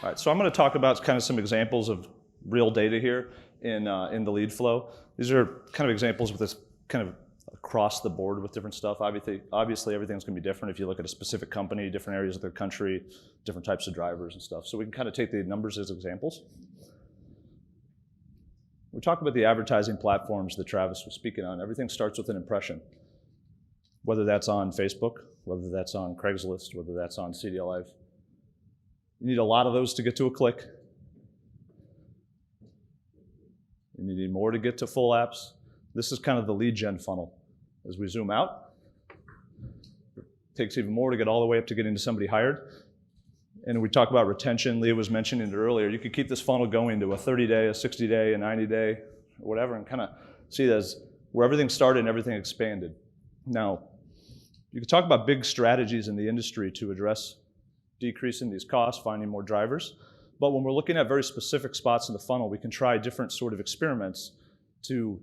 All right, so I'm going to talk about kind of some examples of real data here in the lead flow. These are kind of examples with this kind of across the board with different stuff. Obviously everything's going to be different if you look at a specific company, different areas of the country, different types of drivers and stuff. So we can kind of take the numbers as examples. We talk about the advertising platforms that Travis was speaking on. Everything starts with an impression, whether that's on Facebook, whether that's on Craigslist, whether that's on CDLLife. You need a lot of those to get to a click. You need more to get to full apps. This is kind of the lead gen funnel. As we zoom out, it takes even more to get all the way up to getting to somebody hired. And we talk about retention. Leah was mentioning it earlier. You could keep this funnel going to a 30-day, a 60-day, a 90-day, or whatever, and kind of see it as where everything started and everything expanded. Now, you could talk about big strategies in the industry to address decreasing these costs, finding more drivers. But when we're looking at very specific spots in the funnel, we can try different sort of experiments to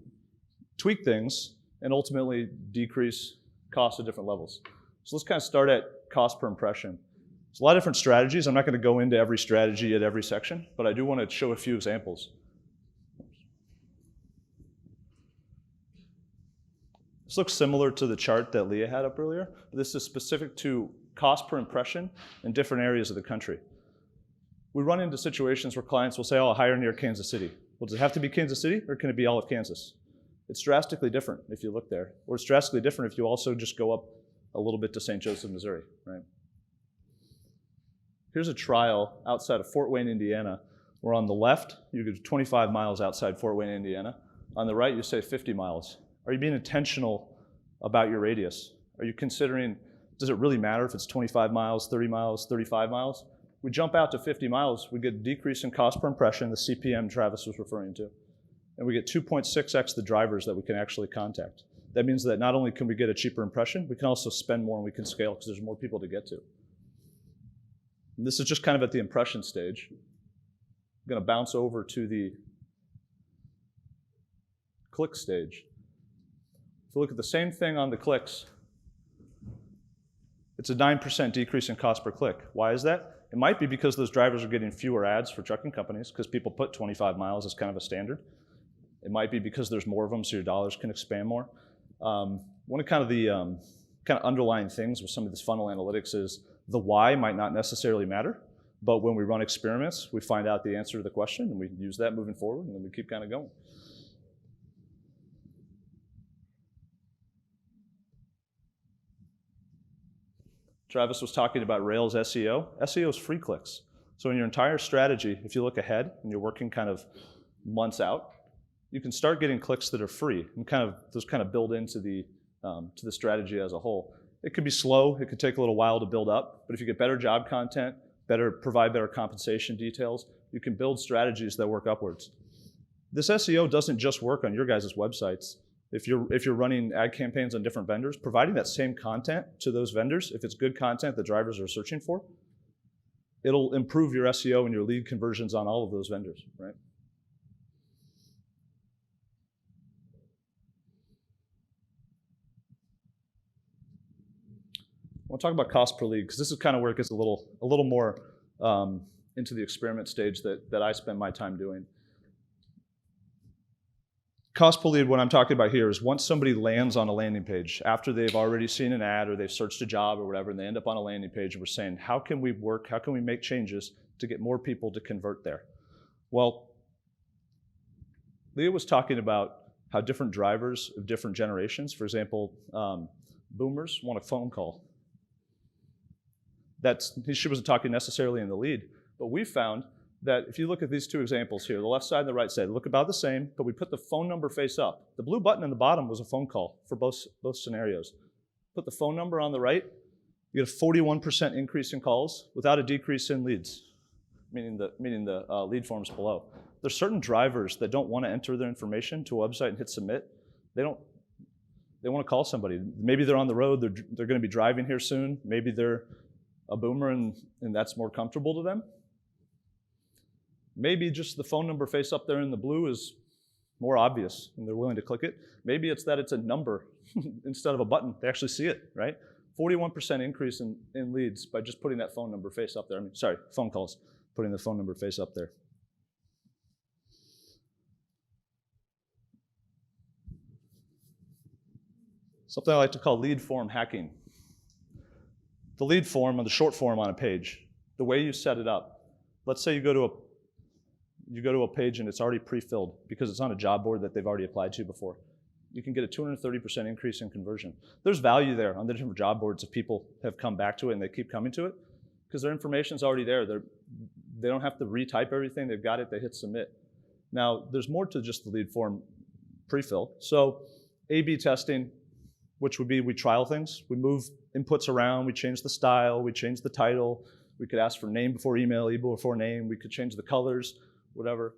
tweak things and ultimately decrease costs at different levels. So let's kind of start at cost per impression. There's a lot of different strategies. I'm not going to go into every strategy at every section, but I do want to show a few examples. This looks similar to the chart that Leah had up earlier. This is specific to cost per impression in different areas of the country. We run into situations where clients will say, oh, I'll hire near Kansas City. Well, does it have to be Kansas City, or can it be all of Kansas? It's drastically different if you look there, or it's drastically different if you also just go up a little bit to St. Joseph, Missouri, right? Here's a trial outside of Fort Wayne, Indiana, where on the left, you go 25 miles outside Fort Wayne, Indiana. On the right, you say 50 miles. Are you being intentional about your radius? Are you considering, does it really matter if it's 25 miles, 30 miles, 35 miles? We jump out to 50 miles, we get a decrease in cost per impression, the CPM Travis was referring to, and we get 2.6x the drivers that we can actually contact. That means that not only can we get a cheaper impression, we can also spend more and we can scale because there's more people to get to. And this is just kind of at the impression stage. I'm going to bounce over to the click stage. If you look at the same thing on the clicks, it's a 9% decrease in cost per click. Why is that? It might be because those drivers are getting fewer ads for trucking companies because people put 25 miles as kind of a standard. It might be because there's more of them so your dollars can expand more. One of kind of the kind of underlying things with some of this funnel analytics is the why might not necessarily matter, but when we run experiments, we find out the answer to the question and we use that moving forward and then we keep kind of going. Travis was talking about Rails SEO. SEO is free clicks. So in your entire strategy, if you look ahead and you're working kind of months out, you can start getting clicks that are free and those kind of build into the to the strategy as a whole. It could be slow, it could take a little while to build up, but if you get better job content, provide better compensation details, you can build strategies that work upwards. This SEO doesn't just work on your guys' websites. If you're running ad campaigns on different vendors, providing that same content to those vendors, if it's good content that drivers are searching for, it'll improve your SEO and your lead conversions on all of those vendors, right? I want to talk about cost per lead because this is kind of where it gets a little more into the experiment stage that I spend my time doing. Cost per lead, what I'm talking about here is once somebody lands on a landing page, after they've already seen an ad or they've searched a job or whatever, and they end up on a landing page, and we're saying, how can we work, how can we make changes to get more people to convert there? Well, Leah was talking about how different drivers of different generations, for example, boomers want a phone call. She wasn't talking necessarily in the lead, but we found that if you look at these two examples here, the left side and the right side look about the same, but we put the phone number face up. The blue button in the bottom was a phone call for both scenarios. Put the phone number on the right, you get a 41% increase in calls without a decrease in leads, meaning the lead forms below. There's certain drivers that don't want to enter their information to a website and hit submit. They want to call somebody. Maybe they're on the road, they're going to be driving here soon. Maybe they're a boomer and that's more comfortable to them. Maybe just the phone number face up there in the blue is more obvious and they're willing to click it. Maybe it's that it's a number instead of a button. They actually see it, right? 41% increase in leads by just putting that phone number face up there. Phone calls. putting the phone number face up there. Something I like to call lead form hacking. The lead form, or the short form on a page, the way you set it up. Let's say you go to a page and it's already pre-filled because it's on a job board that they've already applied to before. You can get a 230% increase in conversion. There's value there on the different job boards if people have come back to it and they keep coming to it because their information's already there. They don't have to retype everything. They've got it. They hit submit. Now, there's more to just the lead form pre-fill. So A/B testing, which would be we trial things. We move inputs around. We change the style. We change the title. We could ask for name before email, email before name. We could change the colors, whatever.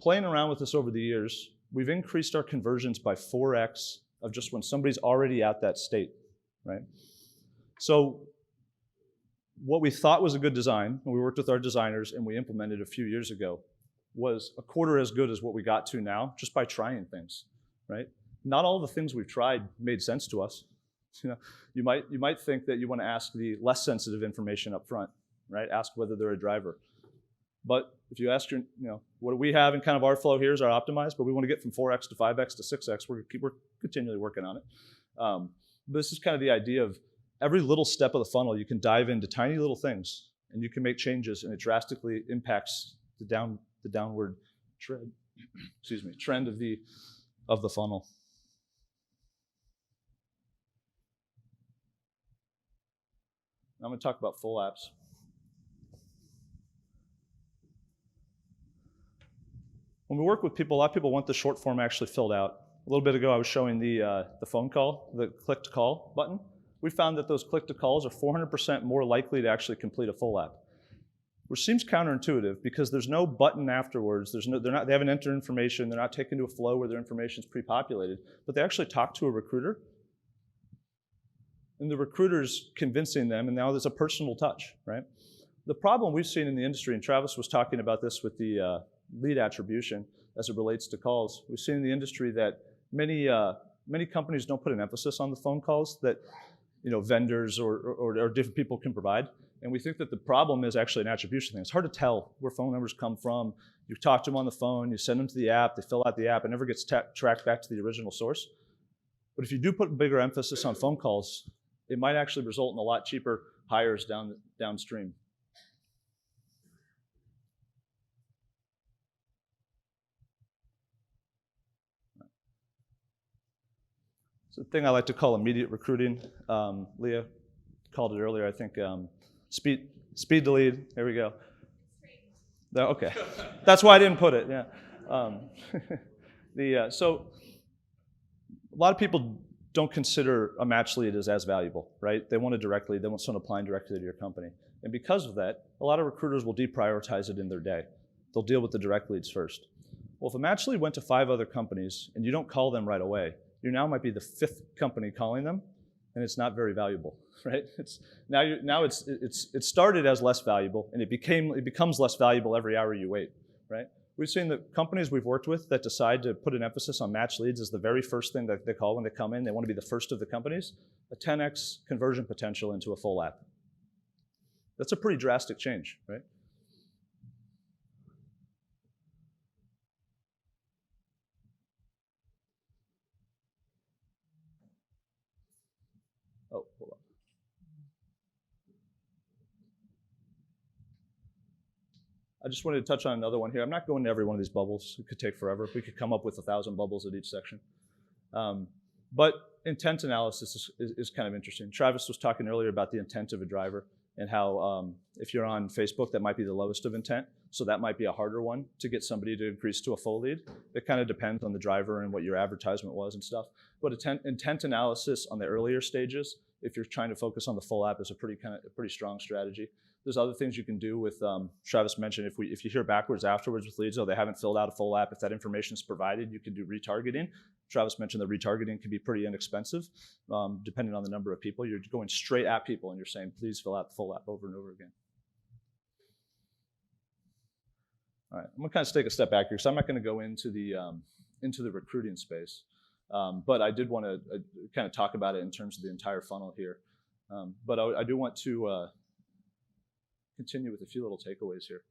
Playing around with this over the years, we've increased our conversions by 4x of just when somebody's already at that state, right? So what we thought was a good design, and we worked with our designers and we implemented a few years ago, was a quarter as good as what we got to now just by trying things, right? Not all the things we've tried made sense to us. You might think that you want to ask the less sensitive information up front, right? Ask whether they're a driver. But if you ask what do we have in kind of our flow here is our optimized, but we want to get from 4x to 5x to 6x. We're continually working on it. But this is kind of the idea of every little step of the funnel, you can dive into tiny little things and you can make changes and it drastically impacts the downward trend, trend of the funnel. I'm going to talk about full apps. When we work with people, a lot of people want the short form actually filled out. A little bit ago, I was showing the phone call, the click to call button. We found that those click to calls are 400% more likely to actually complete a full app, which seems counterintuitive because there's no button afterwards. They haven't entered information. They're not taken to a flow where their information is pre-populated, but they actually talk to a recruiter. And the recruiter's convincing them, and now there's a personal touch, right? The problem we've seen in the industry, and Travis was talking about this with the lead attribution as it relates to calls. We've seen in the industry that many companies don't put an emphasis on the phone calls that vendors or different people can provide. And we think that the problem is actually an attribution thing. It's hard to tell where phone numbers come from. You talk to them on the phone, you send them to the app, they fill out the app, it never gets tracked back to the original source. But if you do put bigger emphasis on phone calls, it might actually result in a lot cheaper hires downstream. It's a thing I like to call immediate recruiting. Leah called it earlier, I think. Speed to lead. There we go. Okay, that's why I didn't put it. Yeah. So a lot of people don't consider a match lead as valuable, right? They want someone applying directly to your company. And because of that, a lot of recruiters will deprioritize it in their day. They'll deal with the direct leads first. Well, if a match lead went to 5 other companies and you don't call them right away, you now might be the 5th company calling them, and it's not very valuable, right? It started as less valuable, and it becomes less valuable every hour you wait, right? We've seen the companies we've worked with that decide to put an emphasis on match leads as the very first thing that they call when they come in. They want to be the first of the companies. A 10x conversion potential into a full app. That's a pretty drastic change, right? Oh, hold on. I just wanted to touch on another one here. I'm not going to every one of these bubbles. It could take forever. We could come up with 1,000 bubbles at each section. But intent analysis is kind of interesting. Travis was talking earlier about the intent of a driver and how if you're on Facebook, that might be the lowest of intent. So that might be a harder one to get somebody to increase to a full lead. It kind of depends on the driver and what your advertisement was and stuff. But intent analysis on the earlier stages, if you're trying to focus on the full app, is a pretty strong strategy. There's other things you can do with, Travis mentioned, if you hear backwards afterwards with leads, they haven't filled out a full app, if that information is provided, you can do retargeting. Travis mentioned that retargeting can be pretty inexpensive, depending on the number of people. You're going straight at people and you're saying, please fill out the full app over and over again. All right, I'm gonna kind of take a step back here, because I'm not gonna go into the recruiting space. But I did want to kind of talk about it in terms of the entire funnel here. But I do want to continue with a few little takeaways here.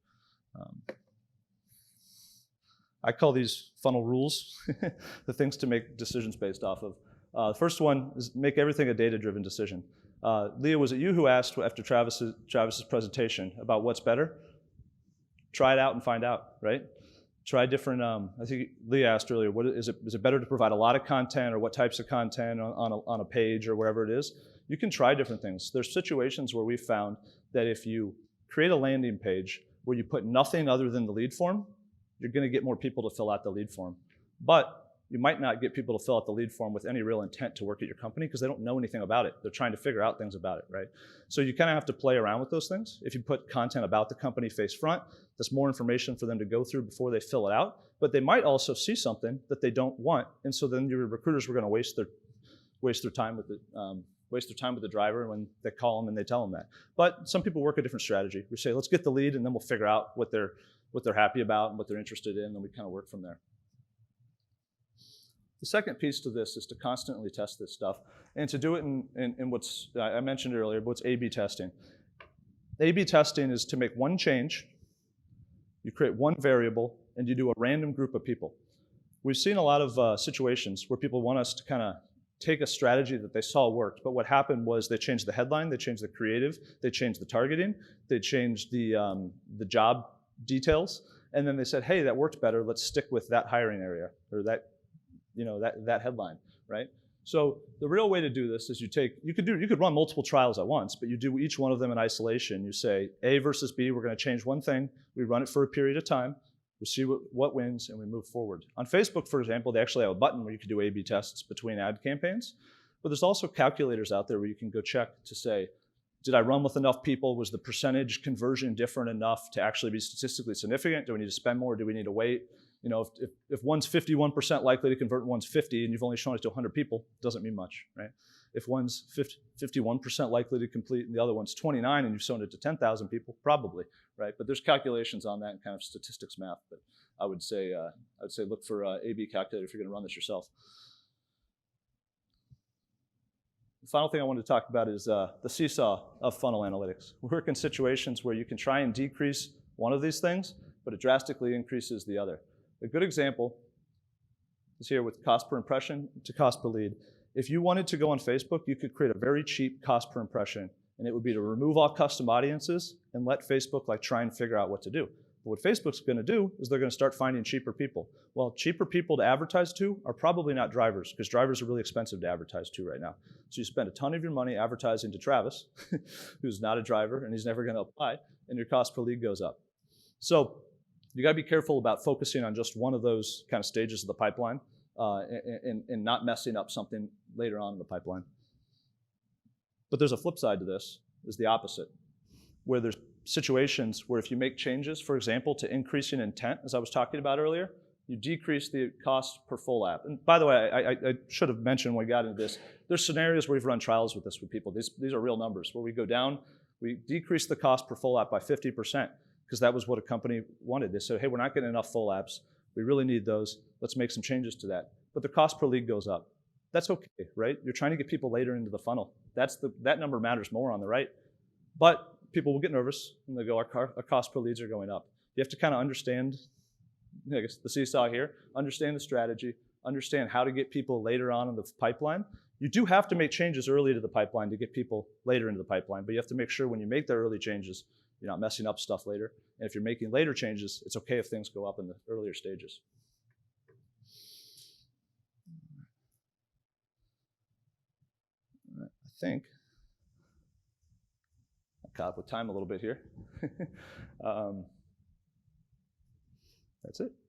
I call these funnel rules, the things to make decisions based off of. The first one is make everything a data-driven decision. Leah, was it you who asked after Travis's presentation about what's better? Try it out and find out, right? Try different, I think Leah asked earlier, is it better to provide a lot of content or what types of content on a page or wherever it is? You can try different things. There's situations where we've found that if you create a landing page where you put nothing other than the lead form, you're going to get more people to fill out the lead form. But you might not get people to fill out the lead form with any real intent to work at your company because they don't know anything about it. They're trying to figure out things about it, right? So you kind of have to play around with those things. If you put content about the company face front, that's more information for them to go through before they fill it out. But they might also see something that they don't want, and so then your recruiters were going to waste their time with the driver when they call them and they tell them that. But some people work a different strategy. We say, let's get the lead, and then we'll figure out what they're happy about and what they're interested in, and we kind of work from there. The second piece to this is to constantly test this stuff and to do it in what's, I mentioned earlier, but what's A/B testing. A/B testing is to make one change, you create one variable, and you do a random group of people. We've seen a lot of situations where people want us to kind of take a strategy that they saw worked, but what happened was they changed the headline, they changed the creative, they changed the targeting, they changed the job details, and then they said, hey, that worked better, let's stick with that hiring area, or that headline, right? So the real way to do this is you could run multiple trials at once, but you do each one of them in isolation. You say A versus B, we're going to change one thing, we run it for a period of time, we see what wins, and we move forward. On Facebook, for example, they actually have a button where you can do A/B tests between ad campaigns, but there's also calculators out there where you can go check to say, did I run with enough people? Was the percentage conversion different enough to actually be statistically significant? Do we need to spend more? Do we need to wait? You know, if one's 51% likely to convert and one's 50 and you've only shown it to 100 people, it doesn't mean much, right? If one's 51% likely to complete and the other one's 29 and you've shown it to 10,000 people, probably, right? But there's calculations on that and kind of statistics math. But I would say look for A/B calculator if you're going to run this yourself. The final thing I wanted to talk about is the seesaw of funnel analytics. We work in situations where you can try and decrease one of these things, but it drastically increases the other. A good example is here with cost per impression to cost per lead. If you wanted to go on Facebook, you could create a very cheap cost per impression, and it would be to remove all custom audiences and let Facebook try and figure out what to do. But what Facebook's going to do is they're going to start finding cheaper people. Well, cheaper people to advertise to are probably not drivers, because drivers are really expensive to advertise to right now. So you spend a ton of your money advertising to Travis, who's not a driver and he's never going to apply, and your cost per lead goes up. So you got to be careful about focusing on just one of those kind of stages of the pipeline and not messing up something later on in the pipeline. But there's a flip side to this, is the opposite, where there's situations where if you make changes, for example, to increasing intent, as I was talking about earlier, you decrease the cost per full app. And by the way, I should have mentioned when we got into this, there's scenarios where we've run trials with this with people. These are real numbers, where we go down, we decrease the cost per full app by 50%, because that was what a company wanted. They said, hey, we're not getting enough full apps. We really need those. Let's make some changes to that. But the cost per lead goes up. That's okay, right? You're trying to get people later into the funnel. That number matters more on the right. But people will get nervous and they go, our cost per leads are going up. You have to kind of understand, I guess, the seesaw here, understand the strategy, understand how to get people later on in the pipeline. You do have to make changes early to the pipeline to get people later into the pipeline, but you have to make sure when you make the early changes, you're not messing up stuff later. And if you're making later changes, it's okay if things go up in the earlier stages. I think I caught up with time a little bit here. That's it.